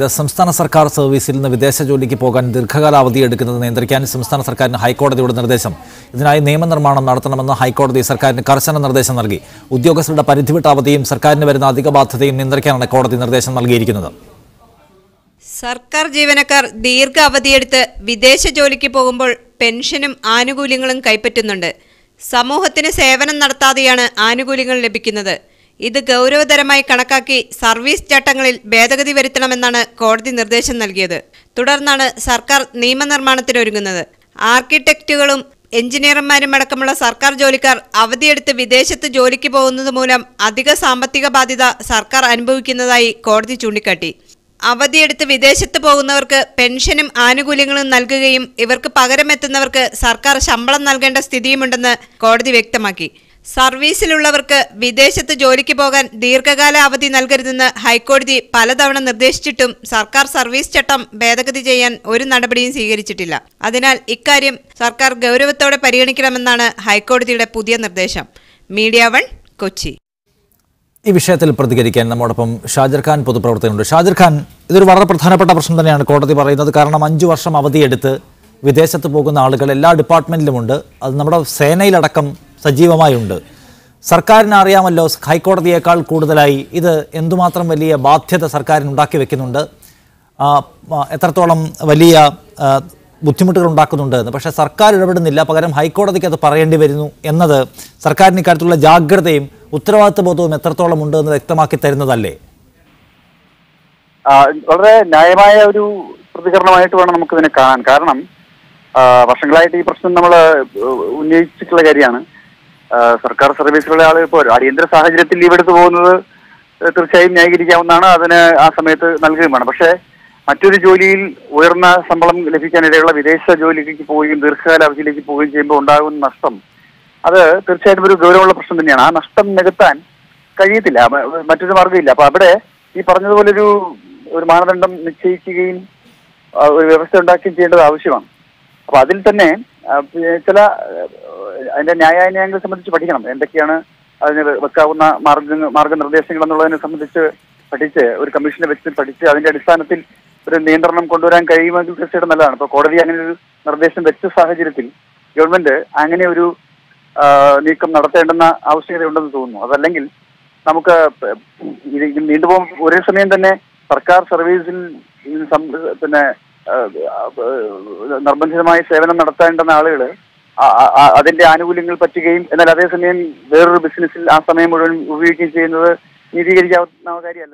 സംസ്ഥാന സർക്കാർ സർവീസിൽ നിന്ന് വിദേശ ജോലിക്ക് പോകാൻ ദീർഘകാലാവധി എടുക്കുന്നത് നിയന്ത്രിക്കാൻ സംസ്ഥാന സർക്കാരിന് ഹൈക്കോടതിയുടെ നിർദ്ദേശം. ഇതിനായി നിയമനിർമ്മാണം നടത്തണമെന്ന് ഹൈക്കോടതി സർക്കാരിന് കർശന നിർദ്ദേശം നൽകി. ഉദ്യോഗസ്ഥരുടെ പരിധിവിട്ട അവധിയും സർക്കാരിന് വരുന്ന അധിക ബാധ്യതയും നിയന്ത്രിക്കാനാണ് കോടതി നിർദ്ദേശം നൽകിയിരിക്കുന്നത്. സർക്കാർ ജീവനക്കാർ ദീർഘ അവധിയെടുത്ത് വിദേശ ജോലിക്ക് പോകുമ്പോൾ പെൻഷനും ആനുകൂല്യങ്ങളും കൈപ്പറ്റുന്നുണ്ട്. സമൂഹത്തിന് സേവനം നടത്താതെയാണ് ആനുകൂല്യങ്ങൾ ലഭിക്കുന്നത്. ഇത് ഗൗരവതരമായി കണക്കാക്കി സർവീസ് ചട്ടങ്ങളിൽ ഭേദഗതി വരുത്തണമെന്നാണ് കോടതി നിർദ്ദേശം നൽകിയത്. തുടർന്നാണ് സർക്കാർ നിയമനിർമ്മാണത്തിനൊരുങ്ങുന്നത്. ആർക്കിടെക്റ്റുകളും എഞ്ചിനീയർമാരും അടക്കമുള്ള സർക്കാർ ജോലിക്കാർ അവധിയെടുത്ത് വിദേശത്ത് ജോലിക്ക് പോകുന്നത് മൂലം അധിക സാമ്പത്തിക ബാധ്യത സർക്കാർ അനുഭവിക്കുന്നതായി കോടതി ചൂണ്ടിക്കാട്ടി. അവധിയെടുത്ത് വിദേശത്ത് പോകുന്നവർക്ക് പെൻഷനും ആനുകൂല്യങ്ങളും നൽകുകയും ഇവർക്ക് പകരമെത്തുന്നവർക്ക് സർക്കാർ ശമ്പളം നൽകേണ്ട സ്ഥിതിയുമുണ്ടെന്ന് കോടതി വ്യക്തമാക്കി. സർവീസിലുള്ളവർക്ക് വിദേശത്ത് ജോലിക്ക് പോകാൻ ദീർഘകാല അവധി നൽകരുതെന്ന് ഹൈക്കോടതി പലതവണ നിർദ്ദേശിച്ചിട്ടും സർക്കാർ സർവീസ് ചട്ടം ഭേദഗതി ചെയ്യാൻ ഒരു നടപടിയും സ്വീകരിച്ചിട്ടില്ല. അതിനാൽ ഇക്കാര്യം സർക്കാർ ഗൗരവത്തോടെ പരിഗണിക്കണമെന്നാണ് ഹൈക്കോടതിയുടെ പുതിയ നിർദ്ദേശം. മീഡിയ 1 കൊച്ചി. ഈ വിഷയത്തിൽ പ്രതികരിക്കാൻ നമ്മോടൊപ്പം ഷാജിർ ഖാൻ പൊതുപ്രവർത്തകനുണ്ട്. ഷാജിർ ഖാൻ, ഇതൊരു വളരെ പ്രധാനപ്പെട്ട പ്രശ്നം തന്നെയാണ് കോടതി പറയുന്നത്. കാരണം 5 വർഷം അവധിയെടുത്ത് വിദേശത്ത് പോകുന്ന ആളുകൾ എല്ലാ ഡിപ്പാർട്ട്മെൻറ്റിലുമുണ്ട്. അത് നമ്മുടെ സേനയിലടക്കം സജീവമായുണ്ട്. സർക്കാരിന് അറിയാമല്ലോ, ഹൈക്കോടതിയേക്കാൾ കൂടുതലായി ഇത് എന്തുമാത്രം വലിയ ബാധ്യത സർക്കാരിന് ഉണ്ടാക്കി വെക്കുന്നുണ്ട്, എത്രത്തോളം വലിയ ബുദ്ധിമുട്ടുകൾ ഉണ്ടാക്കുന്നുണ്ട് എന്ന്. പക്ഷേ സർക്കാർ ഇടപെടുന്നില്ല, പകരം ഹൈക്കോടതിക്ക് അത് പറയേണ്ടി വരുന്നു എന്നത് സർക്കാരിന് ഇക്കാര്യത്തിലുള്ള ജാഗ്രതയും ഉത്തരവാദിത്വ ബോധവും എത്രത്തോളം ഉണ്ട് എന്ന് വ്യക്തമാക്കി തരുന്നതല്ലേ? വളരെ ന്യായമായ ഒരു പ്രതികരണമായിട്ട് വേണം നമുക്കിതിനെ കാണാൻ. കാരണം വർഷങ്ങളായിട്ട് ഈ പ്രശ്നം നമ്മൾ ഉന്നയിച്ചിട്ടുള്ള കാര്യമാണ്. സർക്കാർ സർവീസിലുള്ള ആളുകൾ ഇപ്പോൾ അടിയന്തര സാഹചര്യത്തിൽ ലീവ് എടുത്തു പോകുന്നത് തീർച്ചയായും ന്യായീകരിക്കാവുന്നതാണ്. അതിന് ആ സമയത്ത് നൽകുകയും വേണം. പക്ഷേ മറ്റൊരു ജോലിയിൽ ഉയർന്ന ശമ്പളം ലഭിക്കാനിടയുള്ള വിദേശ ജോലിക്ക് പോവുകയും ദീർഘകാല അവധിയിലേക്ക് പോവുകയും ചെയ്യുമ്പോൾ ഉണ്ടാകുന്ന നഷ്ടം, അത് തീർച്ചയായിട്ടും ഒരു ഗൗരവമുള്ള പ്രശ്നം തന്നെയാണ്. ആ നഷ്ടം നികത്താൻ കഴിയത്തില്ല, മറ്റൊരു മാർഗ്ഗമില്ല. അപ്പൊ അവിടെ ഈ പറഞ്ഞതുപോലെ ഒരു മാനദണ്ഡം നിശ്ചയിക്കുകയും ഒരു വ്യവസ്ഥ ഉണ്ടാക്കുകയും ചെയ്യേണ്ടത് ആവശ്യമാണ്. അപ്പൊ അതിൽ തന്നെ ചില അതിന്റെ ന്യായാന്യായങ്ങളെ സംബന്ധിച്ച് പഠിക്കണം. എന്തൊക്കെയാണ് അതിന് വെക്കാവുന്ന മാർഗനിർദ്ദേശങ്ങൾ എന്നുള്ളതിനെ സംബന്ധിച്ച് പഠിച്ച് ഒരു കമ്മീഷനെ വെച്ച് പഠിച്ച് അതിന്റെ അടിസ്ഥാനത്തിൽ ഒരു നിയന്ത്രണം കൊണ്ടുവരാൻ കഴിയുമെങ്കിൽ തീർച്ചയായിട്ടും നല്ലതാണ്. ഇപ്പൊ കോടതി അങ്ങനെ ഒരു നിർദ്ദേശം വെച്ച സാഹചര്യത്തിൽ ഗവൺമെന്റ് അങ്ങനെ ഒരു നീക്കം നടത്തേണ്ടുന്ന ആവശ്യകതയുണ്ടെന്ന് തോന്നുന്നു. അതല്ലെങ്കിൽ നമുക്ക് ഇത് നീണ്ടുപോകും. ഒരേ സമയം തന്നെ സർക്കാർ സർവീസിൽ പിന്നെ നിർബന്ധിതമായി സേവനം നടത്തേണ്ടുന്ന ആളുകൾ അതിന്റെ ആനുകൂല്യങ്ങൾ പറ്റുകയും എന്നാൽ അതേസമയം വേറൊരു ബിസിനസ്സിൽ ആ സമയം മുഴുവൻ ഉപയോഗിക്കുകയും ചെയ്യുന്നത് നീതീകരിക്കാവുന്ന കാര്യമല്ലല്ലോ.